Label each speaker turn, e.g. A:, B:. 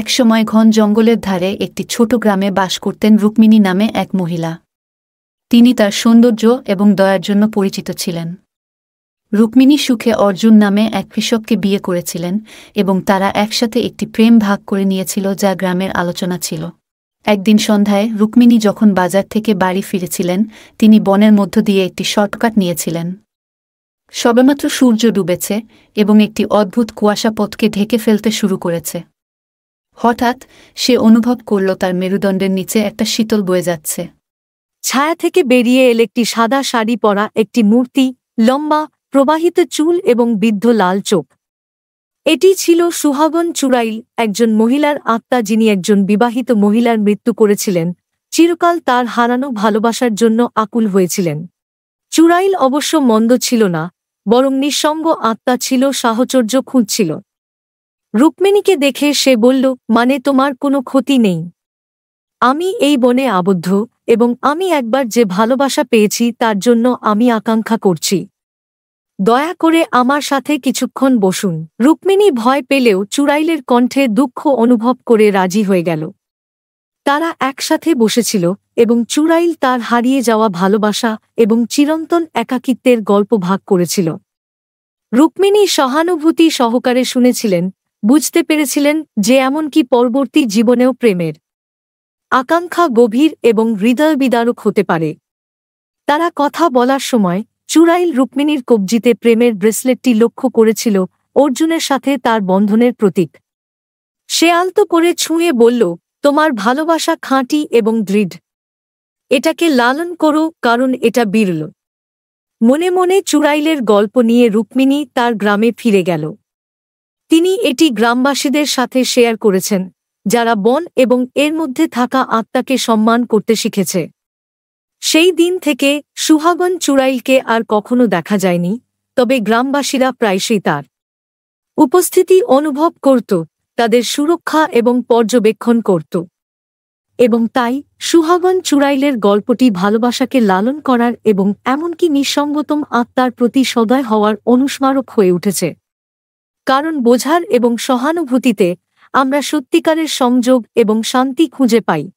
A: একসময় ঘন জঙ্গলের ধারে একটি ছোট গ্রামে বাস করতেন রুক্মিণী নামে এক মহিলা। তিনি তার সৌন্দর্য এবং দয়ার জন্য পরিচিত ছিলেন। রুক্মিণী সুখে অর্জুন নামে এক কৃষককে বিয়ে করেছিলেন এবং তারা একসাথে একটি প্রেম ভাগ করে নিয়েছিল, যা গ্রামের আলোচনা ছিল। একদিন সন্ধ্যায় রুক্মিণী যখন বাজার থেকে বাড়ি ফিরেছিলেন, তিনি বনের মধ্য দিয়ে একটি শর্টকাট নিয়েছিলেন। সবেমাত্র সূর্য ডুবেছে এবং একটি অদ্ভুত কুয়াশা পথকে ঢেকে ফেলতে শুরু করেছে। হঠাৎ সে অনুভব করল তার মেরুদণ্ডের নিচে একটা শীতল বয়ে যাচ্ছে।
B: ছায়া থেকে বেরিয়ে এল একটি সাদা শাড়ি পরা একটি মূর্তি, লম্বা, প্রবাহিত চুল এবং বিদ্ধ লাল চোখ। এটি ছিল সুহাগন চুড়াইল, একজন মহিলার আত্মা যিনি একজন বিবাহিত মহিলার মৃত্যু করেছিলেন, চিরকাল তার হারানো ভালোবাসার জন্য আকুল হয়েছিলেন। চুড়াইল অবশ্য মন্দ ছিল না, বরং নিঃসঙ্গ আত্মা ছিল, সাহচর্য খুঁজছিল। রুক্মিণীকে দেখে সে বলল, মানে তোমার কোনো ক্ষতি নেই? আমি এই বনে আবদ্ধ এবং আমি একবার যে ভালোবাসা পেয়েছি তার জন্য আমি আকাঙ্ক্ষা করছি। দয়া করে আমার সাথে কিছুক্ষণ বসুন। রুক্মিণী ভয় পেলেও চুড়াইলের কণ্ঠে দুঃখ অনুভব করে রাজি হয়ে গেল। তারা একসাথে বসেছিল এবং চুড়াইল তার হারিয়ে যাওয়া ভালোবাসা এবং চিরন্তন একাকিত্বের গল্প ভাগ করেছিল। রুক্মিণী সহানুভূতি সহকারে শুনেছিলেন, বুঝতে পেরেছিলেন যে এমনকি পরবর্তী জীবনেও প্রেমের আকাঙ্ক্ষা গভীর এবং হৃদয়বিদারক হতে পারে। তারা কথা বলার সময় চুড়াইল রুক্মিণীর কবজিতে প্রেমের ব্রেসলেটটি লক্ষ্য করেছিল, অর্জুনের সাথে তার বন্ধনের প্রতীক। সে আলতো করে ছুঁয়ে বলল, তোমার ভালোবাসা খাঁটি এবং দৃঢ়। এটাকে লালন করো, কারণ এটা বিরল। মনে মনে চুড়াইলের গল্প নিয়ে রুক্মিণী তার গ্রামে ফিরে গেল। তিনি এটি গ্রামবাসীদের সাথে শেয়ার করেছেন, যারা বন এবং এর মধ্যে থাকা আত্মাকে সম্মান করতে শিখেছে। সেই দিন থেকে সুহাগন চুড়াইলকে আর কখনো দেখা যায়নি, তবে গ্রামবাসীরা প্রায়শই তার উপস্থিতি অনুভব করত, তাদের সুরক্ষা এবং পর্যবেক্ষণ করত। এবং তাই সুহাগন চুড়াইলের গল্পটি ভালোবাসাকে লালন করার এবং এমনকি নিঃসঙ্গতম আত্মার প্রতি সদয় হওয়ার অনুস্মারক হয়ে উঠেছে। কারণ বোঝার এবং সহানুভূতিতে আমরা সত্যিকারের সংযোগ এবং শান্তি খুঁজে পাই।